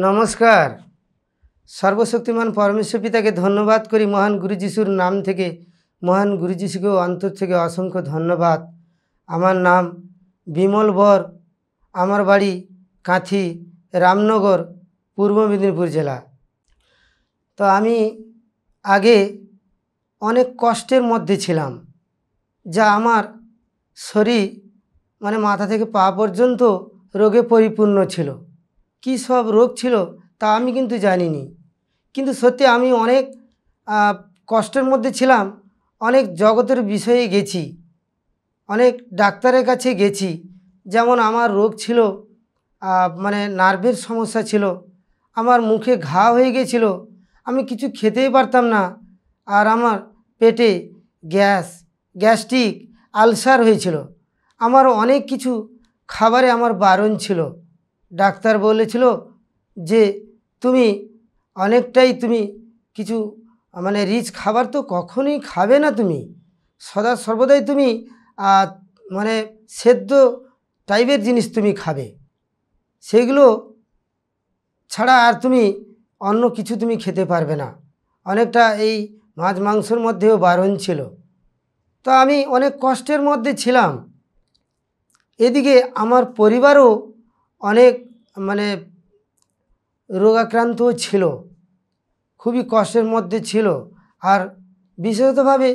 নমস্কার। সর্বশক্তিমান পরমেশ্বর পিতাকে ধন্যবাদ করি মহান গুরু যিশুর নাম থেকে। মহান গুরু যিশুকেও অন্তর থেকে অসংখ্য ধন্যবাদ। আমার নাম বিমল বর, আমার বাড়ি কাঁথি, রামনগর, পূর্ব মেদিনীপুর জেলা। তো আমি আগে অনেক কষ্টের মধ্যে ছিলাম, যা আমার শরীর মানে মাথা থেকে পা পর্যন্ত রোগে পরিপূর্ণ ছিল। কী সব রোগ ছিল তা আমি কিন্তু জানিনি, কিন্তু সত্যি আমি অনেক কষ্টের মধ্যে ছিলাম। অনেক জগতের বিষয়ে গেছি, অনেক ডাক্তারের কাছে গেছি। যেমন আমার রোগ ছিল মানে নার্ভের সমস্যা ছিল, আমার মুখে ঘা হয়ে গেছিল, আমি কিছু খেতেই পারতাম না, আর আমার পেটে গ্যাস্ট্রিক আলসার হয়েছিল। আমার অনেক কিছু খাবারে আমার বারণ ছিল। ডাক্তার বলেছিল যে তুমি অনেকটাই কিছু মানে রিচ খাবার তো কখনোই খাবে না, তুমি সর্বদাই তুমি মানে সেদ্ধ টাইপের জিনিস তুমি খাবে, সেগুলো ছাড়া আর তুমি অন্য কিছু তুমি খেতে পারবে না। অনেকটা এই মাছ মাংসর মধ্যেও বারণ ছিল। তো আমি অনেক কষ্টের মধ্যে ছিলাম। এদিকে আমার পরিবারও অনেক মানে রোগাক্রান্ত ছিল, খুবই কষ্টের মধ্যে ছিল। আর বিশেষতভাবে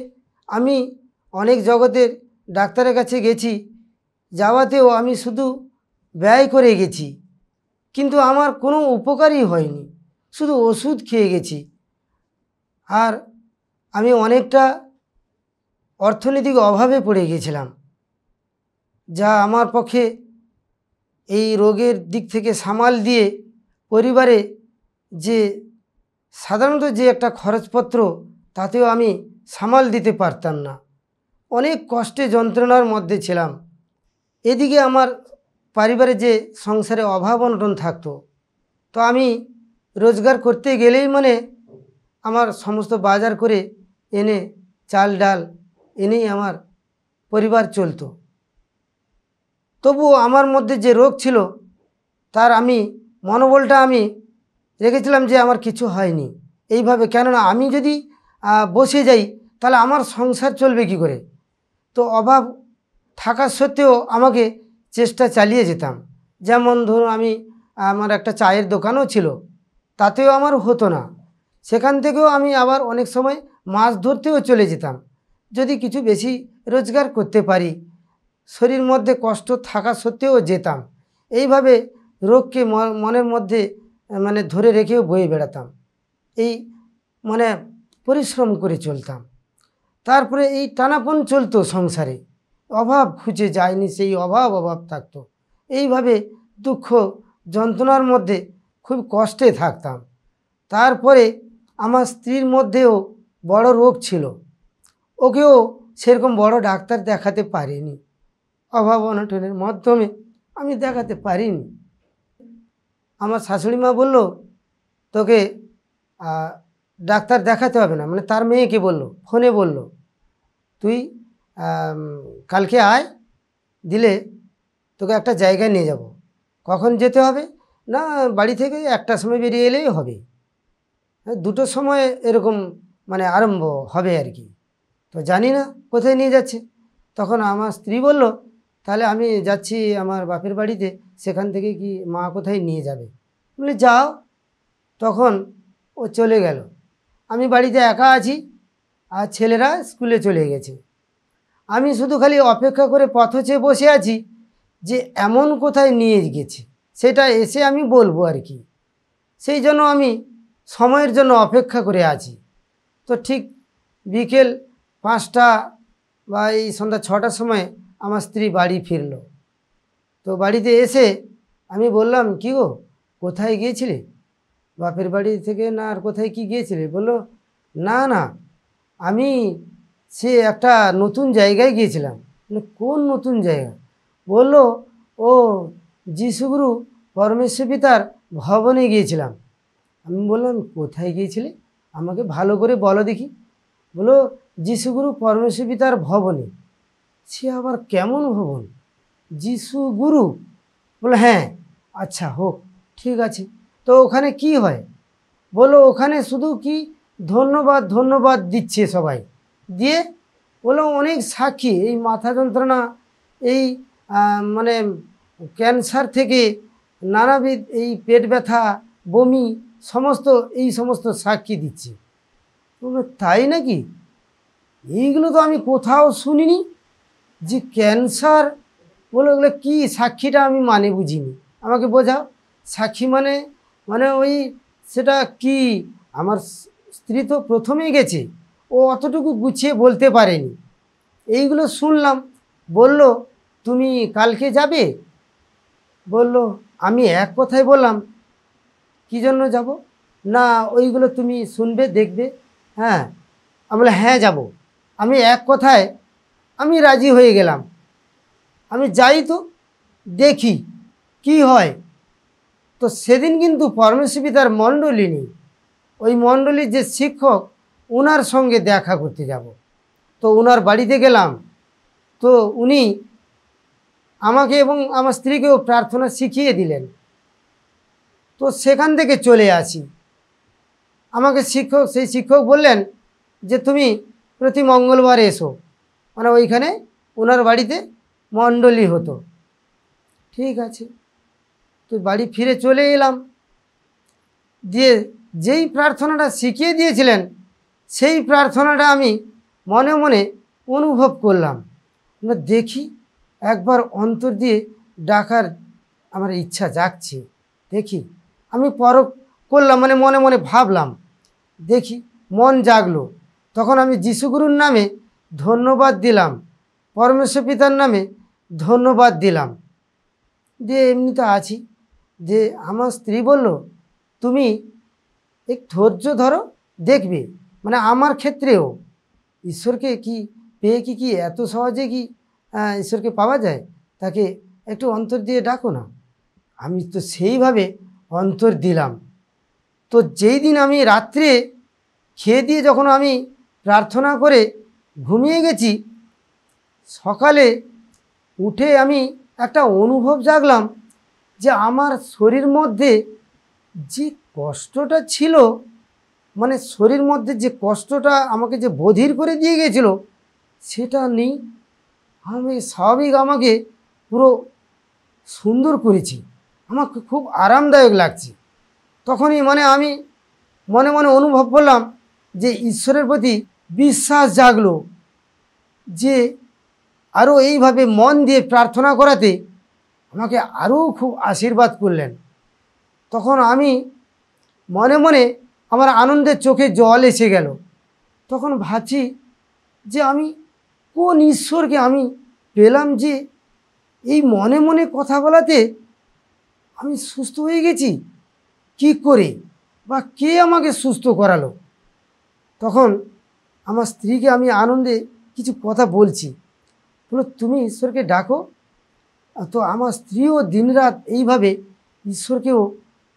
আমি অনেক জগতের ডাক্তারের কাছে গেছি, যাওয়াতেও আমি শুধু ব্যয় করে গেছি, কিন্তু আমার কোনো উপকারই হয়নি, শুধু ওষুধ খেয়ে গেছি। আর আমি অনেকটা অর্থনৈতিক অভাবে পড়ে গেছিলাম, যা আমার পক্ষে এই রোগের দিক থেকে সামাল দিয়ে পরিবারে যে সাধারণত যে একটা খরচপত্র, তাতেও আমি সামাল দিতে পারতাম না। অনেক কষ্টে যন্ত্রণার মধ্যে ছিলাম। এদিকে আমার পরিবারে যে সংসারে অভাব অনটন থাকতো, তো আমি রোজগার করতে গেলেই মানে আমার সমস্ত বাজার করে এনে চাল ডাল এনেই আমার পরিবার চলতো। তবুও আমার মধ্যে যে রোগ ছিল তার আমি মনোবলটা আমি রেখেছিলাম যে আমার কিছু হয়নি এইভাবে। কেননা আমি যদি বসে যাই তাহলে আমার সংসার চলবে কি করে। তো অভাব থাকা সত্ত্বেও আমাকে চেষ্টা চালিয়ে যেতাম। যেমন ধরুন আমার একটা চায়ের দোকানও ছিল, তাতেও আমার হতো না। সেখান থেকেও আমি আবার অনেক সময় মাছ ধরতেও চলে যেতাম, যদি কিছু বেশি রোজগার করতে পারি। শরীর মধ্যে কষ্ট থাকা সত্ত্বেও যেতাম। এইভাবে রোগকে মনের মধ্যে মানে ধরে রেখেও বয়ে বেড়াতাম, এই মানে পরিশ্রম করে চলতাম। তারপরে এই টানাপন চলতো সংসারে, অভাব খুঁজে যায়নি, সেই অভাব থাকতো। এইভাবে দুঃখ যন্ত্রণার মধ্যে খুব কষ্টে থাকতাম। তারপরে আমার স্ত্রীর মধ্যেও বড় রোগ ছিল, ওকেও সেরকম বড় ডাক্তার দেখাতে পারিনি, অভাব অনটনের মাধ্যমে আমি দেখাতে পারিনি। আমার শাশুড়ি মা বলল, তোকে ডাক্তার দেখাতে হবে না, মানে তার মেয়েকে বলল, ফোনে বলল, তুই কালকে আয়, দিলে তোকে একটা জায়গায় নিয়ে যাব। কখন যেতে হবে না, বাড়ি থেকে 1টার সময় বেরিয়ে এলেই হবে, 2টোর সময় এরকম মানে আরম্ভ হবে আর কি। তো জানি না কোথায় নিয়ে যাচ্ছে। তখন আমার স্ত্রী বলল, তাহলে আমি যাচ্ছি আমার বাপের বাড়িতে, সেখান থেকে কি মা কোথায় নিয়ে যাবে। বলে যাও। তখন ও চলে গেল, আমি বাড়িতে একা আছি, আর ছেলেরা স্কুলে চলে গেছে। আমি শুধু খালি অপেক্ষা করে পথে বসে আছি যে এমন কোথায় নিয়ে গেছে, সেটা এসে আমি বলবো আর কি। সেই জন্য আমি সময়ের জন্য অপেক্ষা করে আছি। তো ঠিক বিকেল 5টা বা এই সন্ধ্যা 6টার সময় আমার স্ত্রী বাড়ি ফিরল। তো বাড়িতে এসে আমি বললাম, কি গো কোথায় গিয়েছিলে, বাপের বাড়ি থেকে না আর কোথায় কি গিয়েছিলে? বললো, না না, আমি সে একটা নতুন জায়গায় গিয়েছিলাম। কোন নতুন জায়গা? বললো, ও যিশুগুরু পরমেশ্বর পিতার ভবনে গিয়েছিলাম। আমি বললাম, কোথায় গিয়েছিলে, আমাকে ভালো করে বলো দেখি। বলো, যিশুগুরু পরমেশ্বর পিতার ভবনে। সে আবার কেমন ভবন, যিশুগুরু? বলো, হ্যাঁ, আচ্ছা হোক, ঠিক আছে। তো ওখানে কি হয়? বললো ওখানে শুধু কি ধন্যবাদ ধন্যবাদ দিচ্ছে সবাই, দিয়ে বললো অনেক সাক্ষী এই মাথা যন্ত্রণা, এই মানে ক্যান্সার থেকে নানাবিধ এই পেট ব্যথা, বমি, সমস্ত এই সমস্ত সাক্ষী দিচ্ছে। বললো তাই নাকি? এইগুলো তো আমি কোথাও শুনিনি যে ক্যান্সার। বলে ওগুলো কী সাক্ষীটা আমি মানে বুঝিনি, আমাকে বোঝাও। সাক্ষী মানে মানে ওই সেটা কি? আমার স্ত্রী তো প্রথমেই গেছে, ও অতটুকু গুছিয়ে বলতে পারেনি। এইগুলো শুনলাম। বলল তুমি কালকে যাবে? বলল আমি এক কথায় বললাম কী জন্য যাব? না ওইগুলো তুমি শুনবে দেখবে। হ্যাঁ, আমি বললাম হ্যাঁ যাব। আমি এক কথায় আমি রাজি হয়ে গেলাম। আমি যাই তো দেখি কি হয়। তো সেদিন কিন্তু পরমেশ্বর পিতার মণ্ডলী নেই, ওই মণ্ডলীর যে শিক্ষক ওনার সঙ্গে দেখা করতে যাব। তো ওনার বাড়িতে গেলাম। তো উনি আমাকে এবং আমার স্ত্রীকেও প্রার্থনা শিখিয়ে দিলেন। তো সেখান থেকে চলে আসি। আমাকে সেই শিক্ষক বললেন যে তুমি প্রতি মঙ্গলবার এসো, মানে ওইখানে ওনার বাড়িতে মণ্ডলী হতো। ঠিক আছে, তো বাড়ি ফিরে চলে এলাম। দিয়ে যেই প্রার্থনাটা শিখিয়ে দিয়েছিলেন সেই প্রার্থনাটা আমি মনে মনে অনুভব করলাম। দেখি একবার অন্তর দিয়ে ডাকার আমার ইচ্ছা জাগছে। দেখি আমি পরখ করলাম, মানে মনে মনে ভাবলাম, দেখি মন জাগলো। তখন আমি যিশুগুরুর নামে ধন্যবাদ দিলাম, পরমেশ্বর পিতার নামে ধন্যবাদ দিলাম। দিয়ে এমনি তো আছি। যে আমার স্ত্রী বলল তুমি এক ধৈর্য ধরো, দেখবে। মানে আমার ক্ষেত্রেও ঈশ্বরকে কি পেয়ে কি এত সহজে কি ঈশ্বরকে পাওয়া যায়? তাকে একটু অন্তর দিয়ে ডাকো না। আমি তো সেইভাবে অন্তর দিলাম। তো যেই দিন আমি রাত্রে খেয়ে দিয়ে যখন আমি প্রার্থনা করে ঘুমিয়ে গেছি, সকালে উঠে আমি একটা অনুভব জাগলাম যে আমার শরীর মধ্যে যে কষ্টটা ছিল, মানে শরীর মধ্যে যে কষ্টটা আমাকে যে বধির করে দিয়ে গিয়েছিল সেটা নেই। আমি স্বাভাবিক আমাকে পুরো সুন্দর করেছি, আমাকে খুব আরামদায়ক লাগছে। তখনই মানে আমি মনে মনে অনুভব করলাম যে ঈশ্বরের প্রতি বিশ্বাস জাগলো, যে আরও এইভাবে মন দিয়ে প্রার্থনা করাতে আমাকে আরও খুব আশীর্বাদ করলেন। তখন আমি মনে মনে আমার আনন্দের চোখে জল এসে গেল। তখন ভাবছি যে আমি কোন ঈশ্বরকে আমি পেলাম যে এই মনে মনে কথা বলাতে আমি সুস্থ হয়ে গেছি, কি করে বা কে আমাকে সুস্থ করালো? তখন আমার স্ত্রীকে আমি আনন্দে কিছু কথা বলছি, বলো তুমি ঈশ্বরকে ডাকো। তো আমার স্ত্রীও দিনরাত এইভাবে ঈশ্বরকেও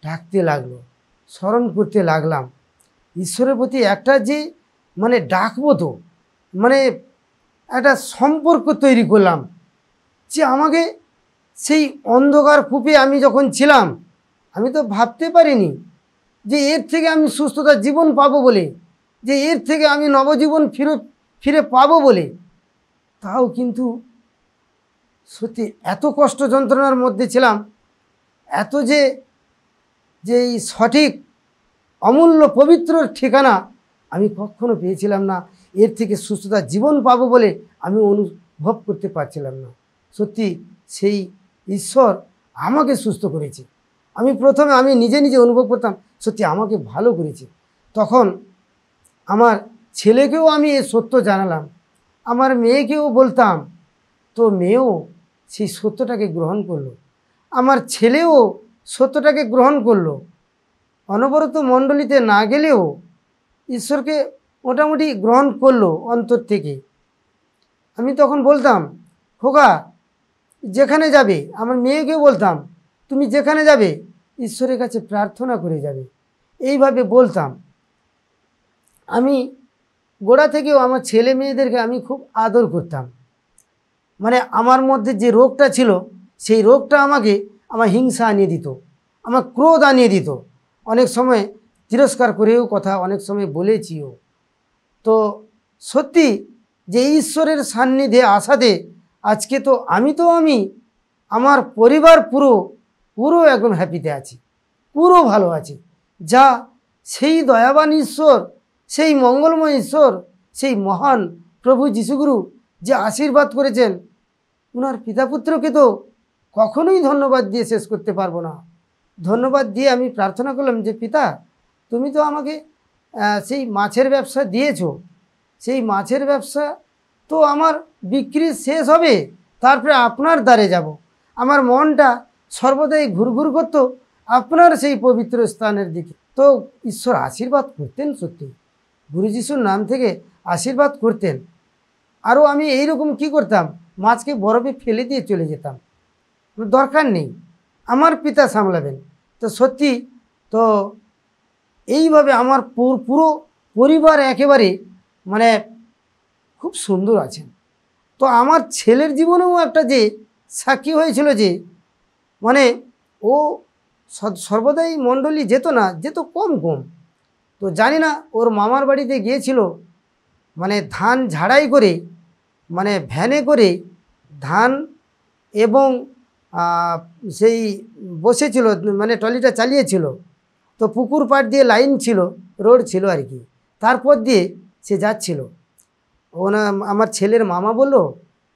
ডাকতে লাগলো, স্মরণ করতে লাগলাম। ঈশ্বরের প্রতি একটা যে মানে ডাকবো, তো মানে একটা সম্পর্ক তৈরি করলাম যে আমাকে সেই অন্ধকার কূপে আমি যখন ছিলাম আমি তো ভাবতে পারিনি যে এর থেকে আমি সুস্থতার জীবন পাবো বলে, যে এর থেকে আমি নবজীবন ফিরে পাবো বলে। তাও কিন্তু সত্যি এত কষ্ট যন্ত্রণার মধ্যে ছিলাম, এত যে এই সঠিক অমূল্য পবিত্র ঠিকানা আমি কখনো পেয়েছিলাম না। এর থেকে সুস্থতার জীবন পাবো বলে আমি অনুভব করতে পারছিলাম না। সত্যি সেই ঈশ্বর আমাকে সুস্থ করেছে। আমি প্রথমে আমি নিজে নিজে অনুভব করতাম সত্যি আমাকে ভালো করেছে। তখন আমার ছেলেকেও আমি এ সত্য জানালাম, আমার মেয়েকেও বলতাম, তো মেয়েও সেই সত্যটাকে গ্রহণ করলো, আমার ছেলেও সত্যটাকে গ্রহণ করলো। অনবরত মণ্ডলীতে না গেলেও ঈশ্বরকে মোটামুটি গ্রহণ করলো অন্তর থেকে। আমি তখন বলতাম খোকা যেখানে যাবে, আমার মেয়েকেও বলতাম তুমি যেখানে যাবে ঈশ্বরের কাছে প্রার্থনা করে যাবে, এইভাবে বলতাম। আমি গোড়া থেকেও আমার ছেলে মেয়েদেরকে আমি খুব আদর করতাম। মানে আমার মধ্যে যে রোগটা ছিল সেই রোগটা আমাকে আমার হিংসা আনিয়ে দিত, আমার ক্রোধ আনিয়ে দিত, অনেক সময় তিরস্কার করেও কথা অনেক সময় বলেছিও। তো সত্যি যে ঈশ্বরের সান্নিধ্যে আসাতে আজকে তো আমি আমার পরিবার পুরো পুরো একদম হ্যাপিতে আছি, পুরো ভালো আছি। যা সেই দয়াবান ঈশ্বর, সেই মঙ্গলময় ঈশ্বর, সেই মহান প্রভু যিশুগুরু যে আশীর্বাদ করেছেন, ওনার পিতাপুত্রকে তো কখনোই ধন্যবাদ দিয়ে শেষ করতে পারবো না। ধন্যবাদ দিয়ে আমি প্রার্থনা করলাম যে পিতা, তুমি তো আমাকে সেই মাছের ব্যবসা দিয়েছো, সেই মাছের ব্যবসা তো আমার বিক্রি শেষ হবে, তারপরে আপনার দ্বারে যাব। আমার মনটা সর্বদাই ঘুরঘুর করতো আপনার সেই পবিত্র স্থানের দিকে। তো ঈশ্বর আশীর্বাদ করতেন, সত্যি গুরু যিশুর নাম থেকে আশীর্বাদ করতেন। আরও আমি এইরকম কি করতাম, মাছকে বরফে ফেলে দিয়ে চলে যেতাম, দরকার নেই, আমার পিতা সামলাবেন। তো সত্যি তো এইভাবে আমার পুরো পরিবার একেবারে মানে খুব সুন্দর আছেন। তো আমার ছেলের জীবনেও একটা যে সাক্ষী হয়েছিল, যে মানে ও সর্বদাই মণ্ডলী যেত না, যেত কম কম। তো জানি না ওর মামার বাড়িতে গিয়েছিল, মানে ধান ঝাড়াই করে, মানে ভ্যানে করে ধান এবং সেই বসেছিল, মানে ট্রলিটা চালিয়েছিল। তো পুকুর পাড় দিয়ে লাইন ছিল, রোড ছিল আর কি, তারপর দিয়ে সে যাচ্ছিল। আমার ছেলের মামা বলল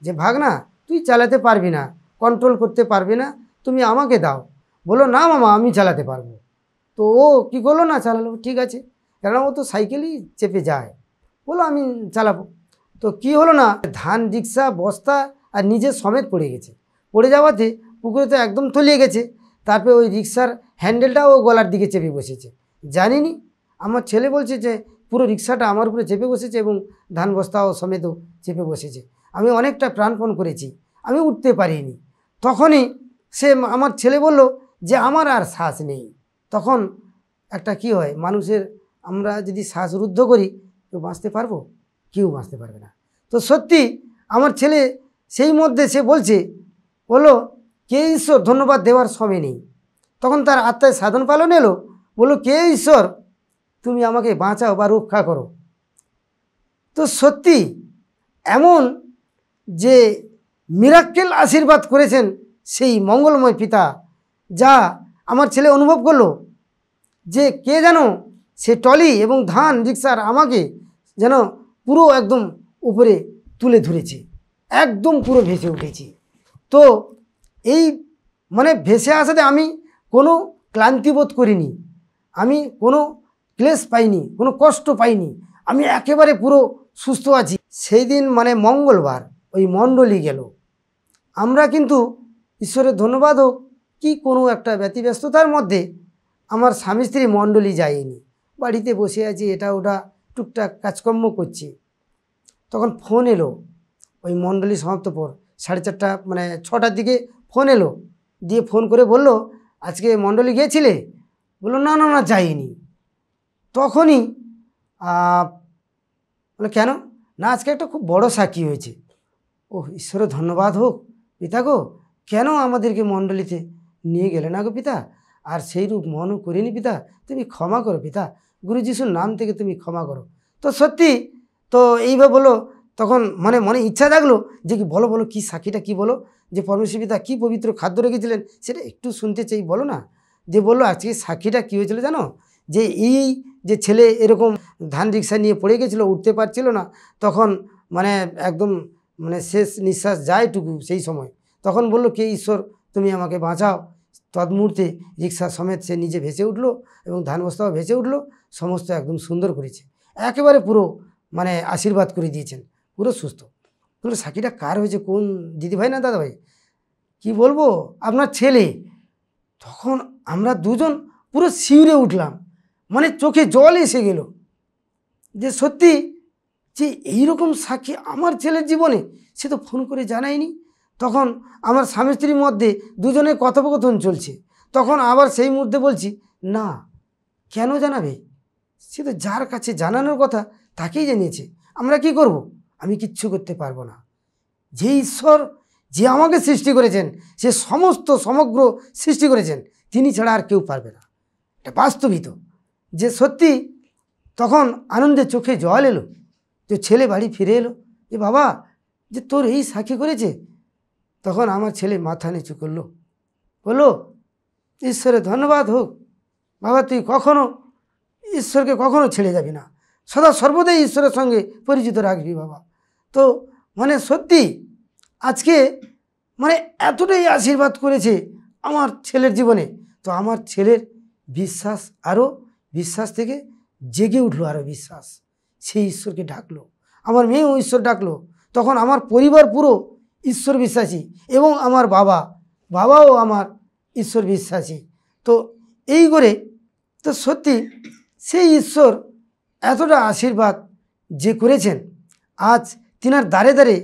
যে ভাগনা তুই চালাতে পারবি না, কন্ট্রোল করতে পারবি না, তুমি আমাকে দাও। বললো না মামা আমি চালাতে পারবো। তো ও কী করলো না, চালালো, ঠিক আছে, কেন ও তো সাইকেলই চেপে যায়, বলো আমি চালাবো। তো কি হলো না, ধান রিক্সা বস্তা আর নিজে সমেত পড়ে গেছে। পড়ে যাওয়াতে পুকুরে তো একদম তলিয়ে গেছে। তারপরে ওই রিক্সার হ্যান্ডেলটাও ও গলার দিকে চেপে বসেছে, জানিনি। আমার ছেলে বলছে যে পুরো রিক্সাটা আমার উপরে চেপে বসেছে এবং ধান বস্তাও সমেতও চেপে বসেছে। আমি অনেকটা প্রাণপণ করেছি, আমি উঠতে পারিনি। তখনই সে আমার ছেলে বলল যে আমার আর শ্বাস নেই। তখন একটা কি হয়, মানুষের আমরা যদি শ্বাসরুদ্ধ করি কেউ বাঁচতে পারবো? কেউ বাঁচতে পারবে না। তো সত্যি আমার ছেলে সেই মধ্যে সে বললো কে ঈশ্বর, ধন্যবাদ দেওয়ার সময় নেই। তখন তার আত্মায় সাধন পালন এলো, বললো কে ঈশ্বর, তুমি আমাকে বাঁচাও বা রক্ষা করো। তো সত্যি এমন যে মিরাক্কেল আশীর্বাদ করেছেন সেই মঙ্গলময় পিতা, যা আমার ছেলে অনুভব করলো যে কে যেন সে টলি এবং ধান রিক্সার আমাকে যেন পুরো একদম উপরে তুলে ধরেছে, একদম পুরো ভেসে উঠেছি। তো এই মানে ভেসে আসাতে আমি কোনো ক্লান্তিবোধ করিনি, আমি কোনো ক্লেশ পাইনি, কোনো কষ্ট পাইনি, আমি একেবারে পুরো সুস্থ আছি। সেই দিন মানে মঙ্গলবার ওই মণ্ডলী গেল। আমরা কিন্তু ঈশ্বরের ধন্যবাদ হোক কি কোনো একটা ব্যতিব্যস্ততার মধ্যে আমার স্বামী স্ত্রী মণ্ডলী যায়নি, বাড়িতে বসে আছি, এটা ওটা টুকটাক কাজকর্ম করছি। তখন ফোন এলো, ওই মণ্ডলী সমাপ্ত পর 4:30 মানে 6টার দিকে ফোন এলো, দিয়ে ফোন করে বলল আজকে মণ্ডলী গিয়েছিলে? বললো না না না যাইনি। তখনই বলে কেন না, আজকে একটা খুব বড় সাক্ষী হয়েছে। ও ঈশ্বরের ধন্যবাদ হোক পিতা গো, কেন আমাদেরকে মণ্ডলীতে নিয়ে গেলে না গো পিতা, আর সেই রূপ মনও করিনি পিতা, তুমি ক্ষমা করো পিতা, গুরু যিশুর নাম থেকে তুমি ক্ষমা করো। তো সত্যি তো এইভাবে বলো, তখন মনে ইচ্ছা জাগলো যে কি বলো বলো, কী সাক্ষীটা কী বলো, যে পরমেশ্বর পিতা কী পবিত্র খাদ্য রেখেছিলেন সেটা একটু শুনতে চাই, বলো না। যে বললো আজকে সাক্ষীটা কী হয়েছিল জানো, যে এই যে ছেলে এরকম ধান রিক্সা নিয়ে পড়ে গেছিলো, উঠতে পারছিল না, তখন মানে একদম মানে শেষ নিঃশ্বাস যায়টুকু সেই সময়, তখন বললো কে ঈশ্বর তুমি আমাকে বাঁচাও। তৎমুহূর্তে রিক্সা সমেত সে নিজে ভেসে উঠলো এবং ধান বস্তাও ভেসে উঠলো, সমস্ত একদম সুন্দর করেছে, একেবারে পুরো মানে আশীর্বাদ করে দিয়েছেন, পুরো সুস্থ। পুরো সাক্ষীটা কার হয়েছে, কোন দিদিভাই না দাদাভাই, কি বলবো, আপনার ছেলে। তখন আমরা দুজন পুরো শিউরে উঠলাম, মানে চোখে জল এসে গেল, যে সত্যি যে এইরকম সাক্ষী আমার ছেলের জীবনে, সে তো ফোন করে জানায়নি। তখন আমার স্বামী স্ত্রীর মধ্যে দুজনের কথোপকথন চলছে, তখন আবার সেই মুহূর্তে বলছি না কেন জানাবে, সে তো যার কাছে জানানোর কথা তাকেই জানিয়েছে, আমরা কি করব, আমি কিচ্ছু করতে পারবো না। যে ঈশ্বর যে আমাকে সৃষ্টি করেছেন, সে সমগ্র সৃষ্টি করেছেন, তিনি ছাড়া আর কেউ পারবে না। এটা বাস্তবিত যে সত্যি তখন আনন্দে চোখে জল এলো যে ছেলে বাড়ি ফিরে এলো, যে বাবা যে তোর এই সাক্ষী করেছে। তখন আমার ছেলে মাথা নিচু করলো, বললো ঈশ্বরের ধন্যবাদ হোক বাবা, তুই কখনো ঈশ্বরকে কখনো ছেড়ে যাবি না, সদা সর্বদাই ঈশ্বরের সঙ্গে পরিচিত রাখবি বাবা। তো মানে সত্যি আজকে মানে এতটাই আশীর্বাদ করেছে আমার ছেলের জীবনে। তো আমার ছেলের বিশ্বাস আরও বিশ্বাস থেকে জেগে উঠলো, আরও বিশ্বাস, সেই ঈশ্বরকে ডাকলো। আমার মেয়েও ঈশ্বর ডাকলো। তখন আমার পরিবার পুরো ঈশ্বর বিশ্বাসী এবং আমার বাবাও আমার ঈশ্বর বিশ্বাসী। তো এই করে তো সত্যি সেই ঈশ্বর এতটা আশীর্বাদ যে করেছেন, আজ তিনার দ্বারে দ্বারে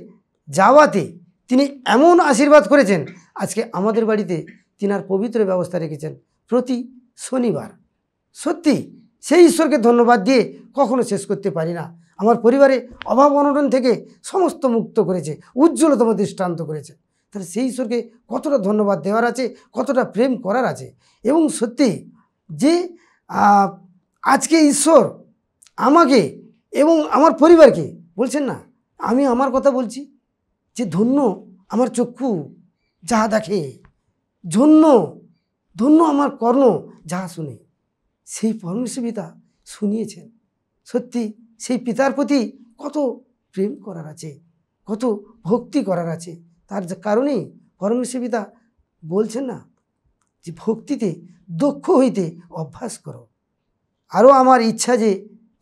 যাওয়াতে তিনি এমন আশীর্বাদ করেছেন, আজকে আমাদের বাড়িতে তিনার পবিত্র ব্যবস্থা রেখেছেন প্রতি শনিবার। সত্যি সেই ঈশ্বরকে ধন্যবাদ দিয়ে কখনো শেষ করতে পারি না। আমার পরিবারে অভাব অনটন থেকে সমস্ত মুক্ত করেছে, উজ্জ্বলতম দৃষ্টান্ত করেছে। তাহলে সেই ঈশ্বরকে কতটা ধন্যবাদ দেওয়ার আছে, কতটা প্রেম করার আছে। এবং সত্যি যে আজকে ঈশ্বর আমাকে এবং আমার পরিবারকে বলছেন না, আমি আমার কথা বলছি যে ধন্য আমার চক্ষু যাহা দেখে, ধন্য আমার কর্ণ যাহা শুনে। সেই পরমেশ্বর পিতা শুনিয়েছেন। সত্যি সেই পিতার প্রতি কত প্রেম করার আছে, কত ভক্তি করার আছে। তার কারণেই পরমেশ্বর পিতা বলছেন না যে ভক্তিতে দক্ষ হইতে অভ্যাস করো। আরও আমার ইচ্ছা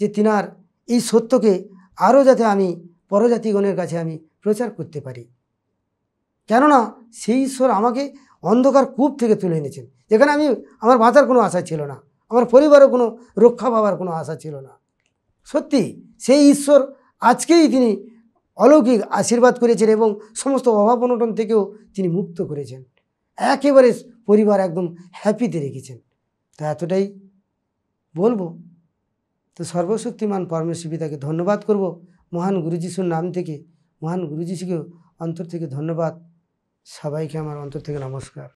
যে তিনার এই সত্যকে আরও যাতে আমি পরজাতিগণের কাছে আমি প্রচার করতে পারি। কেননা সেই ঈশ্বর আমাকে অন্ধকার কূপ থেকে তুলে এনেছেন, যেখানে আমার বাঁচার কোনো আশা ছিল না, আমার পরিবারের কোনো রক্ষা পাবার কোনো আশা ছিল না। সত্যি সেই ঈশ্বর আজকেই তিনি অলৌকিক আশীর্বাদ করেছেন এবং সমস্ত অভাব অনটন থেকেও তিনি মুক্ত করেছেন, একেবারে পরিবার একদম হ্যাপিতে রেখেছেন। তা এতটাই বলবো। তো সর্বশক্তিমান পরমেশ্বর পিতাকে ধন্যবাদ করব মহান গুরু যিশুর নাম থেকে। মহান গুরু যিশুকেও অন্তর থেকে ধন্যবাদ। সবাইকে আমার অন্তর থেকে নমস্কার।